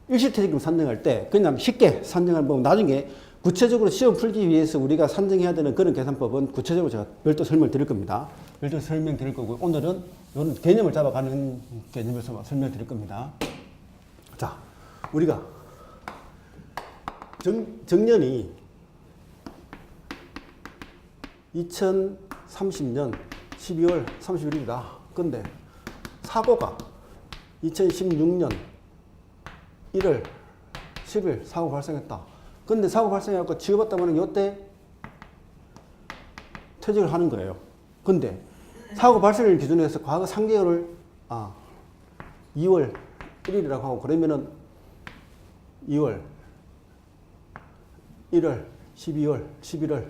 일시퇴직금 산정할 때 그냥 쉽게 산정할 법 나중에 구체적으로 시험 풀기 위해서 우리가 산정해야 되는 그런 계산법은 구체적으로 제가 별도 설명을 드릴 겁니다. 별도 설명 드릴 거고 오늘은 이런 개념을 잡아가는 개념에서 설명 드릴 겁니다. 자, 우리가 정년이 2030년 12월 31일이다. 근데 사고가 2016년 1월 10일 사고 발생했다. 근데 사고 발생해갖고 지급받다보면 이때 퇴직을 하는 거예요. 근데 사고 발생을 기준으로 해서 과거 3개월을 2월 1일이라고 하고 그러면은 2월 1월 12월 11월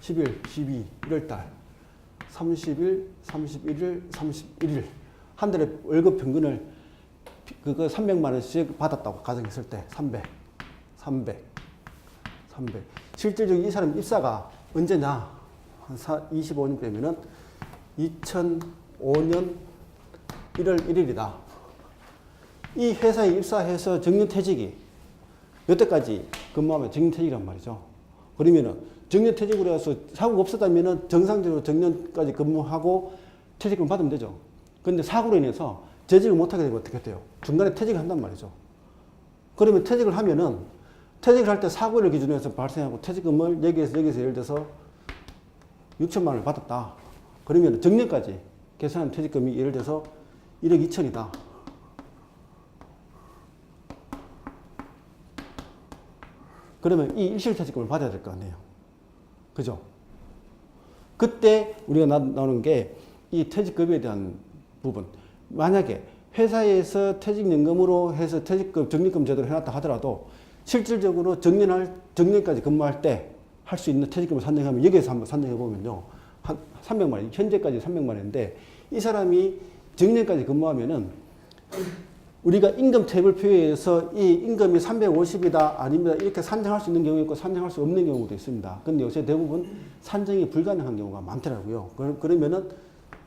10일, 12, 1월달, 30일, 31일, 31일. 한 달에 월급 평균을 그거 300만 원씩 받았다고 가정했을 때 300. 실질적으로 이 사람 입사가 언제냐? 한 25년 빼면은 2005년 1월 1일이다. 이 회사에 입사해서 정년퇴직이 여태까지 근무하면 정년퇴직이란 말이죠. 그러면은 정년퇴직으로 해서 사고가 없었다면은 정상적으로 정년까지 근무하고 퇴직금 받으면 되죠. 그런데 사고로 인해서 재직을 못하게 되면 어떻게 돼요? 중간에 퇴직을 한단 말이죠. 그러면 퇴직을 하면은 퇴직을 할 때 사고를 기준으로 해서 발생하고 퇴직금을 여기에서 예를 들어서 6천만 원을 받았다. 그러면 정년까지 계산한 퇴직금이 예를 들어서 1억 2천이다. 그러면 이 일실퇴직금을 받아야 될 거 아니에요. 그죠? 그때 우리가 나오는 게 이 퇴직급여에 대한 부분. 만약에 회사에서 퇴직연금으로 해서 퇴직금, 적립금 제도를 해놨다 하더라도 실질적으로 정년까지 근무할 때 할 수 있는 퇴직금을 산정하면 여기에서 한번 산정해 보면요. 한 300만 원, 현재까지 300만 원인데 이 사람이 정년까지 근무하면은 우리가 임금 테이블표에서 이 임금이 350이다 아닙니다 이렇게 산정할 수 있는 경우 있고 산정할 수 없는 경우도 있습니다. 근데 요새 대부분 산정이 불가능한 경우가 많더라고요. 그러면은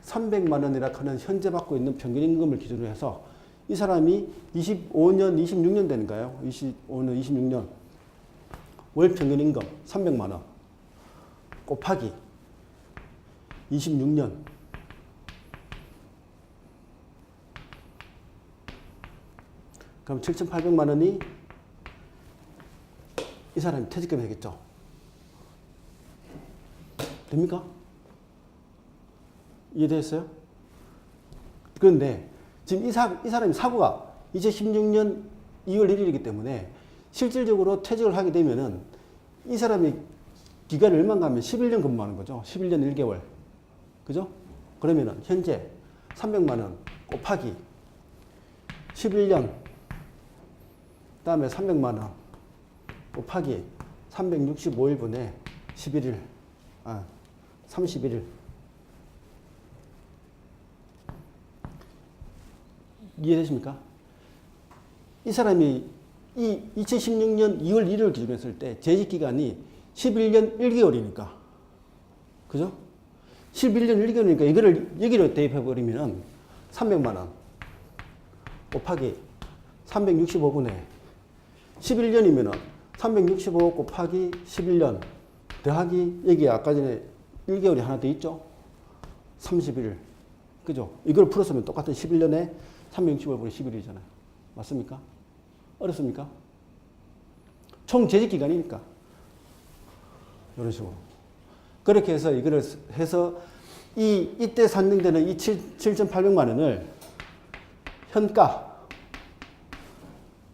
300만 원이라 하는 현재 받고 있는 평균 임금을 기준으로 해서 이 사람이 25년, 26년 되는가요? 25년, 26년 월 평균 임금 300만 원 곱하기 26년 그럼 7,800만 원이 이 사람이 퇴직금이 되겠죠. 됩니까? 이해되셨어요? 그런데 지금 이 사람이 사고가 2016년 2월 1일이기 때문에 실질적으로 퇴직을 하게 되면은 이 사람이 기간이 얼마인가 하면 11년 근무하는 거죠. 11년 1개월. 그죠? 그러면은 현재 300만 원 곱하기 11년 그 다음에 300만 원 곱하기 365일분의 11일 31일 이해되십니까? 이 사람이 이 2016년 2월 1일을 기준으로 했을 때 재직기간이 11년 1개월이니까 그죠? 11년 1개월이니까 이거를 여기로 대입해버리면 300만 원 곱하기 365분의 11년이면 365 곱하기 11년 더하기 여기 아까 전에 1개월이 하나 더 있죠? 30일. 그죠? 이걸 풀었으면 똑같은 11년에 365분의 11일이잖아요. 맞습니까? 어렵습니까? 총 재직기간이니까. 이런 식으로. 그렇게 해서 이거를 해서 이때 산정되는 이 7,800만 원을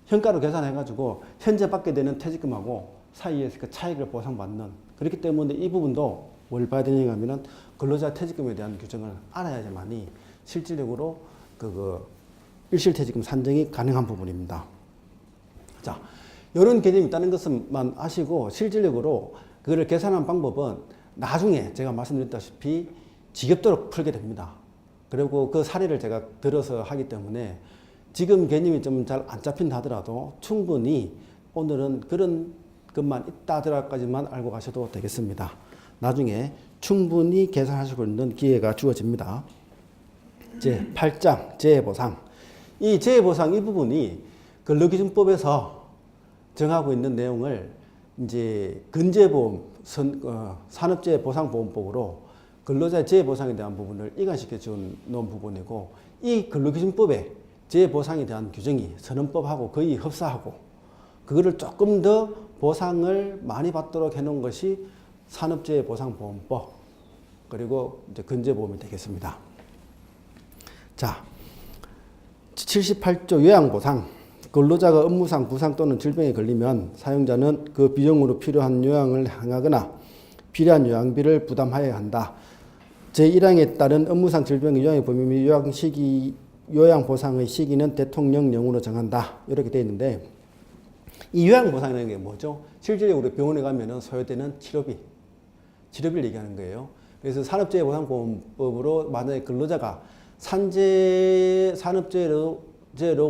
현가로 계산해가지고 현재 받게 되는 퇴직금하고 사이에서 그 차익을 보상받는 그렇기 때문에 이 부분도 뭘 봐야 되냐 하면은 근로자 퇴직금에 대한 규정을 알아야지만이 실질적으로 일실퇴직금 산정이 가능한 부분입니다. 자, 이런 개념이 있다는 것만 아시고 실질적으로 그거를 계산하는 방법은 나중에 제가 말씀드렸다시피 지겹도록 풀게 됩니다. 그리고 그 사례를 제가 들어서 하기 때문에 지금 개념이 좀 잘 안 잡힌다 하더라도 충분히 오늘은 그런 것만 있다 하더라까지만 알고 가셔도 되겠습니다. 나중에 충분히 계산하실 수 있는 기회가 주어집니다. 제8장 재해보상. 이 재해보상 이 부분이 근로기준법에서 정하고 있는 내용을 이제 근재보험 산업재해보상보험법으로 근로자 재해보상에 대한 부분을 이관시켜 준 놓은 부분이고 이 근로기준법에 재해보상에 대한 규정이 선언법하고 거의 흡사하고 그거를 조금 더 보상을 많이 받도록 해놓은 것이 산업재해보상보험법 그리고 이제 근재보험이 되겠습니다. 자, 78조 요양보상. 근로자가 업무상 부상 또는 질병에 걸리면 사용자는 그 비용으로 필요한 요양을 행하거나 필요한 요양비를 부담하여야 한다. 제1항에 따른 업무상 질병의 요양의 범위 및 요양보상의 시기는 대통령령으로 정한다. 이렇게 되어 있는데 이 요양보상이라는 게 뭐죠? 실질적으로 병원에 가면은 소요되는 치료비 치료비를 얘기하는 거예요. 그래서 산업재해보상보험법으로 만약에 근로자가 산업재해로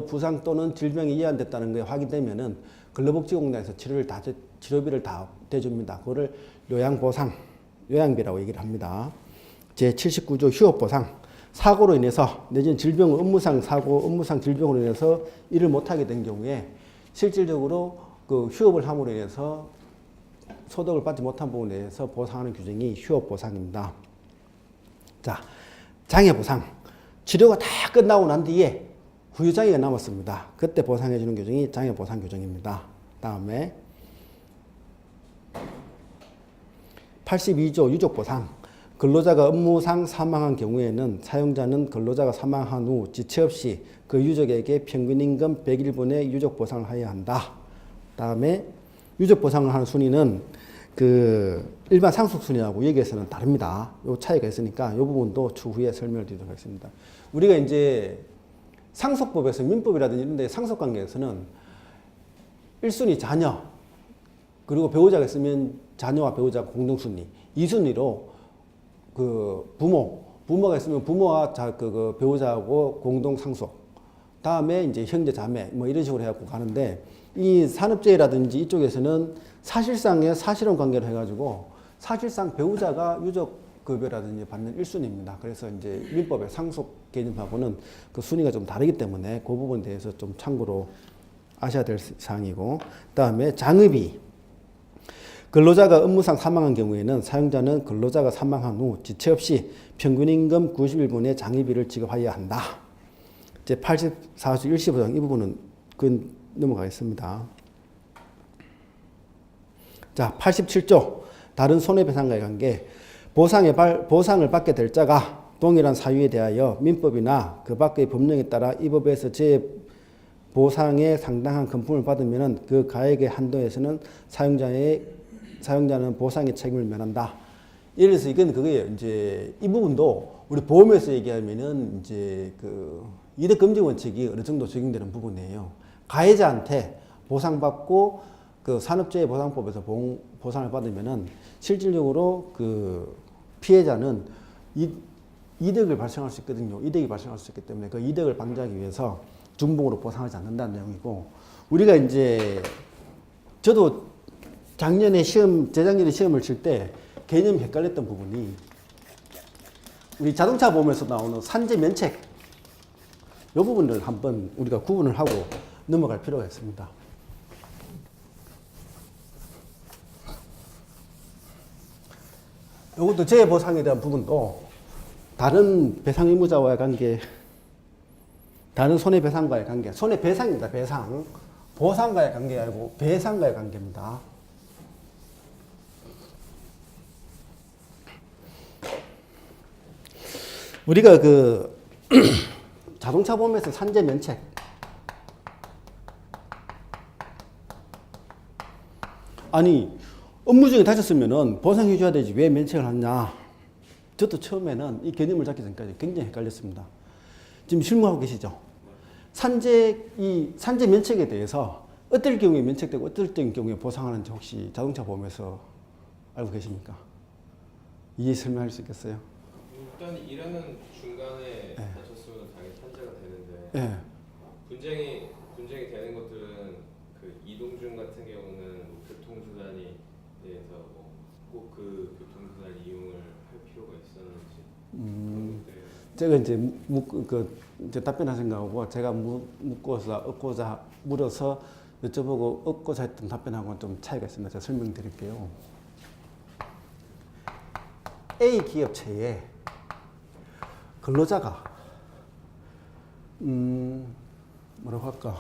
부상 또는 질병이 이완됐다는 게 확인되면은 근로복지공단에서 치료비를 다 대줍니다. 그거를 요양비라고 얘기를 합니다. 제79조 휴업보상. 사고로 인해서 내지는 질병, 업무상 사고, 업무상 질병으로 인해서 일을 못하게 된 경우에 실질적으로 그 휴업을 함으로 인해서 소득을 받지 못한 부분에 대해서 보상하는 규정이 휴업보상입니다. 자, 장애보상. 치료가 다 끝나고 난 뒤에 후유장애가 남았습니다. 그때 보상해주는 규정이 장애보상 규정입니다. 다음에 82조 유족보상. 근로자가 업무상 사망한 경우에는 사용자는 근로자가 사망한 후 지체 없이 그 유족에게 평균임금 100일분의 유족보상을 하여야 한다. 다음에 유족보상을 하는 순위는 그 일반 상속순위하고 여기에서는 다릅니다. 요 차이가 있으니까 이 부분도 추후에 설명을 드리도록 하겠습니다. 우리가 이제 상속법에서 민법이라든지 이런 데 상속관계에서는 1순위 자녀, 그리고 배우자가 있으면 자녀와 배우자 공동순위, 2순위로 그 부모가 있으면 부모와 그 배우자하고 공동 상속, 다음에 이제 형제 자매 뭐 이런 식으로 해갖고 가는데, 이 산업재해라든지 이쪽에서는 사실상의 사실혼 관계로 해가지고 사실상 배우자가 유족급여라든지 받는 1순위입니다. 그래서 이제 민법의 상속 개념하고는 그 순위가 좀 다르기 때문에 그 부분에 대해서 좀 참고로 아셔야 될 사항이고, 다음에 장의비. 근로자가 업무상 사망한 경우에는 사용자는 근로자가 사망한 후 지체 없이 평균임금 90일분의 장의비를 지급하여야 한다. 이제 84조 1시보장 이 부분은 넘어가겠습니다. 자, 87조 다른 손해배상과의 관계. 보상을 받게 될 자가 동일한 사유에 대하여 민법이나 그 밖의 법령에 따라 이 법에서 보상에 상당한 금품을 받으면 그 가액의 한도에서는 사용자는 보상의 책임을 면한다. 예를 들어서 이건 그거예요. 이제 이 부분도 우리 보험에서 얘기하면은 이제 그 이득금지 원칙이 어느 정도 적용되는 부분이에요. 가해자한테 보상받고 그 산업재해보상법에서 보상을 받으면은 실질적으로 그 피해자는 이득을 발생할 수 있거든요. 이득이 발생할 수 있기 때문에 그 이득을 방지하기 위해서 중봉으로 보상하지 않는다는 내용이고, 우리가 이제 저도 재작년에 시험을 칠 때 개념이 헷갈렸던 부분이, 우리 자동차 보험에서 나오는 산재 면책, 이 부분을 한번 우리가 구분을 하고 넘어갈 필요가 있습니다. 이것도 재해보상에 대한 부분도 다른 배상 의무자와의 관계, 다른 손해배상과의 관계, 손해배상입니다. 배상. 보상과의 관계가 아니고 배상과의 관계입니다. 우리가 그 자동차 보험에서 산재 면책, 아니 업무 중에 다쳤으면은 보상해 줘야 되지 왜 면책을 하냐. 저도 처음에는 이 개념을 잡기 전까지 굉장히 헷갈렸습니다. 지금 실무하고 계시죠? 이 산재 면책에 대해서 어떨 경우에 면책되고 어떨 경우에 보상하는지 혹시 자동차 보험에서 알고 계십니까? 이해 설명할 수 있겠어요?
일단 일하는 중간에 다쳤으면 당연히 산재가 되는데,
네.
분쟁이 되는 것들은 그 이동 중 같은 경우는 교통수단에 대해서 꼭 그 교통수단 이용을 할 필요가 있었는지.
제가 이제 답변하신 거하고 제가 묻고자 물어서 여쭤보고 얻고자 했던 답변하고는 좀 차이가 있습니다. 제가 설명드릴게요. A 기업체에 근로자가 뭐라고 할까,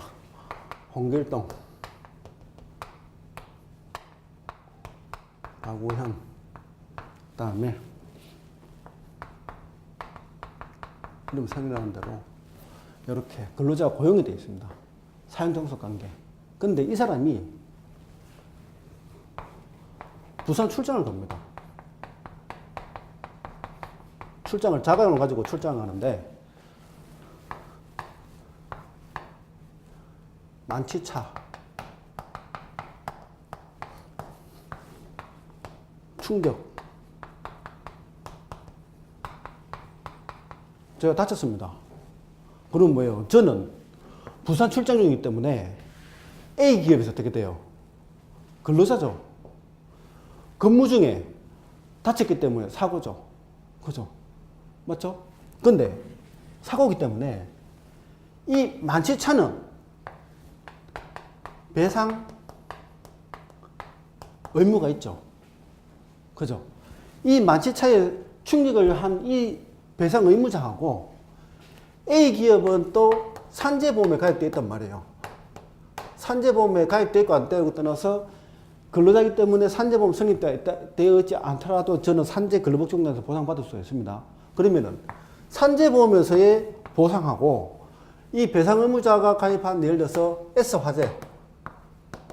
홍길동, 박우현, 그다음에 이름 생각나는 대로 이렇게 근로자가 고용이 되어 있습니다. 사용종속 관계. 근데 이 사람이 부산 출장을 갑니다. 자가용을 가지고 출장을 하는데 만취차, 충격, 제가 다쳤습니다. 그럼 뭐예요? 저는 부산 출장 중이기 때문에 A 기업에서 어떻게 돼요? 근로자죠. 근무 중에 다쳤기 때문에 사고죠. 그죠? 맞죠? 근데 사고기 때문에 이 만취차는 배상 의무가 있죠. 그죠? 이 만취차에 충격을 한 이 배상 의무자하고 A 기업은 또 산재보험에 가입되어 있단 말이에요. 산재보험에 가입되어 있고 안 되어 있고 떠나서 근로자이기 때문에 산재보험 성립되어 있지 않더라도 저는 산재 근로복지공단에서 보상받을 수 있습니다. 그러면은 산재보험에서의 보상하고 이 배상 의무자가 가입한 예를 들어서 S화재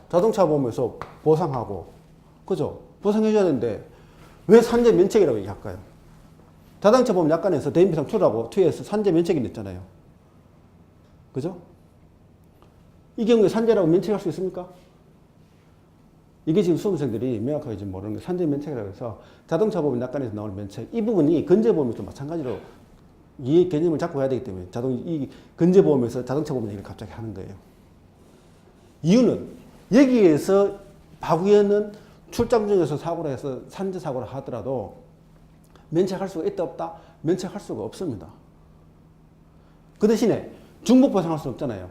자동차 보험에서 보상하고 그죠? 보상해줘야 되는데 왜 산재 면책이라고 얘기할까요? 자동차 보험 약관에서 대인배상 투라고 투에서 산재 면책이 냈잖아요. 그죠? 이 경우에 산재라고 면책할 수 있습니까? 이게 지금 수험생들이 명확하게 지금 모르는 게 산재 면책이라고 해서 자동차 보험 약관에서 나오는 면책 이 부분이 건재보험에도 마찬가지로 이 개념을 잡고 해야 되기 때문에 이 건재보험에서 자동차 보험 얘기를 갑자기 하는 거예요. 이유는 여기에서 바구에는 출장 중에서 사고를 해서 산재 사고를 하더라도 면책할 수가 있다 없다? 면책할 수가 없습니다. 그 대신에 중복 보상할 수 없잖아요.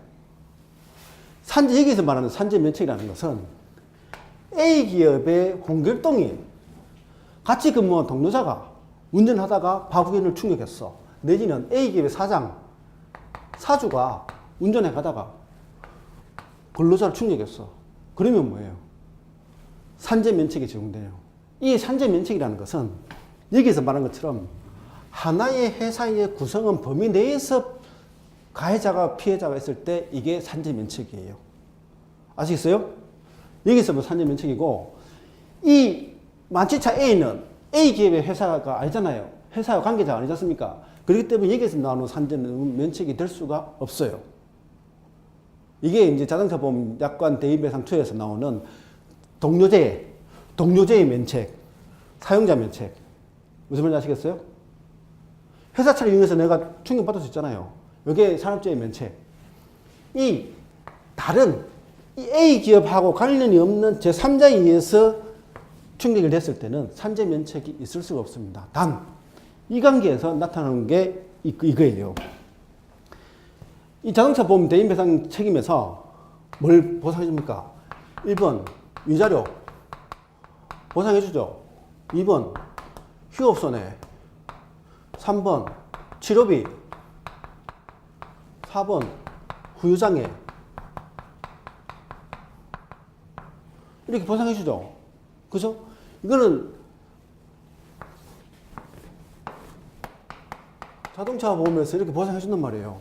여기서 말하는 산재 면책이라는 것은 A 기업의 홍길동이 같이 근무한 동료자가 운전하다가 바구엔을 충격했어. 내지는 A 기업의 사주가 운전해 가다가 근로자를 충격했어. 그러면 뭐예요? 산재 면책이 적용돼요. 이 산재 면책이라는 것은 여기서 말한 것처럼 하나의 회사의 구성원 범위 내에서 가해자가 피해자가 있을 때 이게 산재 면책이에요. 아시겠어요? 여기서 뭐 산재 면책이고 이 만취차 A는 A 기업의 회사가 아니잖아요. 회사와 관계자가 아니지 않습니까? 그렇기 때문에 여기서 나오는 산재는 면책이 될 수가 없어요. 이게 이제 자동차 보험 약관 대인배상 2에서 나오는 동료제의 면책, 사용자 면책. 무슨 말인지 아시겠어요? 회사 차를 이용해서 내가 충격받을 수 있잖아요. 이게 산업재해 면책. 이 다른 이 A 기업하고 관련이 없는 제3자에 의해서 충격이 됐을 때는 산재 면책이 있을 수가 없습니다. 단, 이 관계에서 나타나는 게 이거예요. 이 자동차 보험 대인배상 책임에서 뭘 보상해 줍니까? 1번, 위자료. 보상해 주죠. 2번, 휴업손해. 3번, 치료비. 4번, 후유장애. 이렇게 보상해 주죠. 그죠? 이거는 자동차 보험에서 이렇게 보상해 준단 말이에요.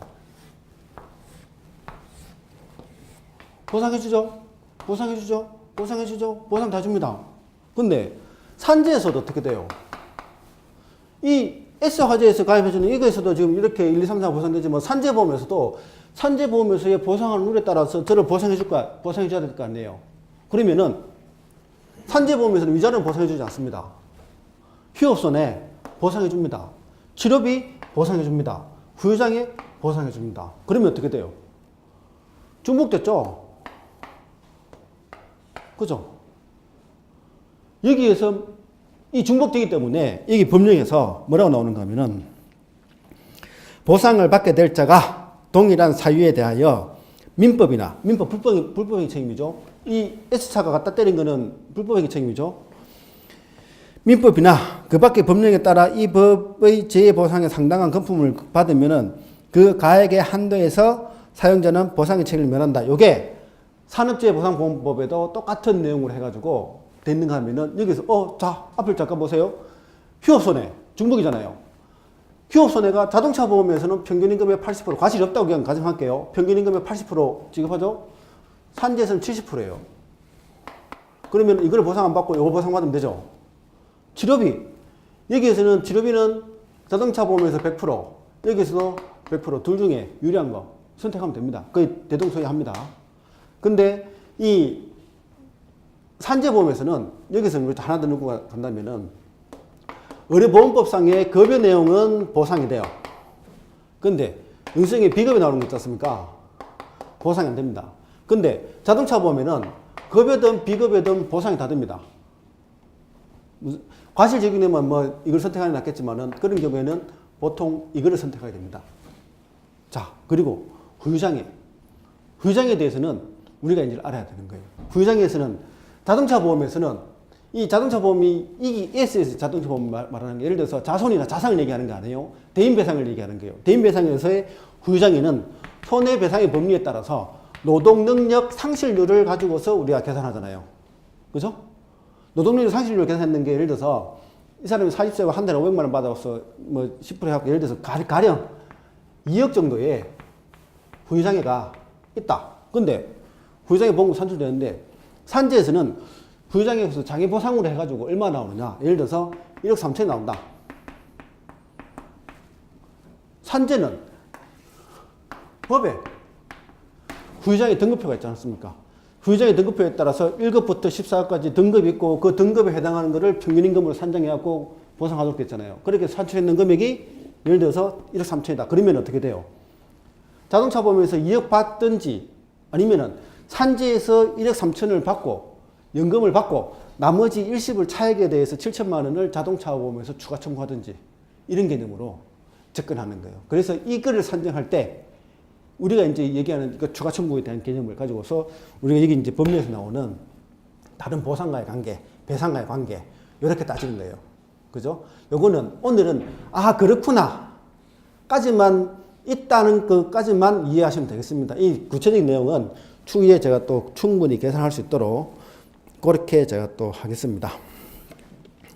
보상해 주죠. 보상해 주죠. 보상해 주죠. 보상 다 줍니다. 근데 산재에서도 어떻게 돼요? 이 S화재에서 가입해주는 이거에서도 지금 이렇게 1, 2, 3, 4 보상되지만 산재보험에서의 보상하는 룰에 따라서 저를 보상해줘야 될 거 아니에요. 그러면은 산재보험에서는 위자료는 보상해주지 않습니다. 휴업손해 보상해줍니다. 치료비 보상해줍니다. 후유장애 보상해줍니다. 그러면 어떻게 돼요? 중복됐죠? 그죠? 여기에서 이 중복되기 때문에 여기 법령에서 뭐라고 나오는가 하면은 보상을 받게 될 자가 동일한 사유에 대하여 민법 불법행위 책임이죠. 이 S차가 갖다 때린 거는 불법행위 책임이죠. 민법이나 그 밖의 법령에 따라 이 법의 재해보상에 상당한 금품을 받으면은 그 가액의 한도에서 사용자는 보상의 책임을 면한다. 요게 산업재해보상보험법에도 똑같은 내용으로 해가지고 됐는가 하면은 여기서 자 앞을 잠깐 보세요. 휴업손해 중복이잖아요. 휴업손해가 자동차 보험에서는 평균임금의 80% 과실이 없다고 그냥 가정할게요. 평균임금의 80% 지급하죠. 산재에서는 70%예요. 그러면 이걸 보상 안 받고 이걸 보상받으면 되죠. 치료비 여기에서는 치료비는 자동차 보험에서 100% 여기서도 100% 둘 중에 유리한 거 선택하면 됩니다. 거의 대동소이합니다. 근데 이 산재보험에서는 여기서 하나 더 넣고 간다면은 의료보험법상의 급여 내용은 보상이 돼요. 근데 영수증에 비급이 나오는 거 있지 않습니까? 보상이 안 됩니다. 근데 자동차 보면은 급여든 비급여든 보상이 다 됩니다. 과실 적용되면 뭐 이걸 선택하는 게 낫겠지만은 그런 경우에는 보통 이거를 선택하게 됩니다. 자, 그리고 후유장애. 후유장애에 대해서는 우리가 이제 알아야 되는 거예요. 후유장애에서는 자동차 보험에서는 이 자동차 보험이 이 ESS 자동차 보험 말하는 게 예를 들어서 자손이나 자산을 얘기하는 게 아니에요. 대인배상을 얘기하는 거예요. 대인배상에서의 후유장애는 손해배상의 법리에 따라서 노동능력 상실률을 가지고서 우리가 계산하잖아요. 그죠? 노동력의 상실률을 계산했는 게 예를 들어서 이 사람이 40세고 한 달에 500만 원 받아서 뭐 10% 해갖고 예를 들어서 가령 2억 정도의 후유장애가 있다. 근데 후유장애 보험금 산출되는데 산재에서는 후유장애에서 장애보상으로 해가지고 얼마 나오느냐. 예를 들어서 1억 3천이 나온다. 산재는 법에 후유장애 등급표가 있지 않습니까? 후유장애 등급표에 따라서 1급부터 14급까지 등급이 있고 그 등급에 해당하는 것을 평균임금으로 산정해갖고 보상하도록 됐잖아요. 그렇게 산출했는 금액이 예를 들어서 1억 3천이다. 그러면 어떻게 돼요? 자동차 보험에서 2억 받든지 아니면은 산재에서 1억 3천을 받고 연금을 받고 나머지 일시불 차액에 대해서 7천만 원을 자동차 보험에서 추가 청구하든지 이런 개념으로 접근하는 거예요. 그래서 이거를 산정할 때 우리가 이제 얘기하는 그 추가 청구에 대한 개념을 가지고서 우리가 여기 이제 법률에서 나오는 다른 보상과의 관계, 배상과의 관계 이렇게 따지는 거예요. 그죠? 요거는 오늘은 아 그렇구나 까지만 있다는 것까지만 이해하시면 되겠습니다. 이 구체적인 내용은 추후에 제가 또 충분히 계산할 수 있도록 그렇게 제가 또 하겠습니다.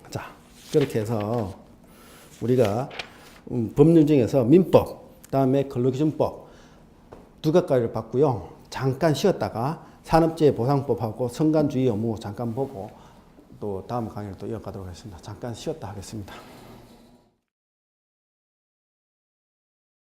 자, 그렇게 해서 우리가 법률 중에서 민법, 그다음에 근로기준법 두 가지를 봤고요. 잠깐 쉬었다가 산업재해보상법하고 성간주의 의무 잠깐 보고 또 다음 강의를 또 이어가도록 하겠습니다. 잠깐 쉬었다 하겠습니다.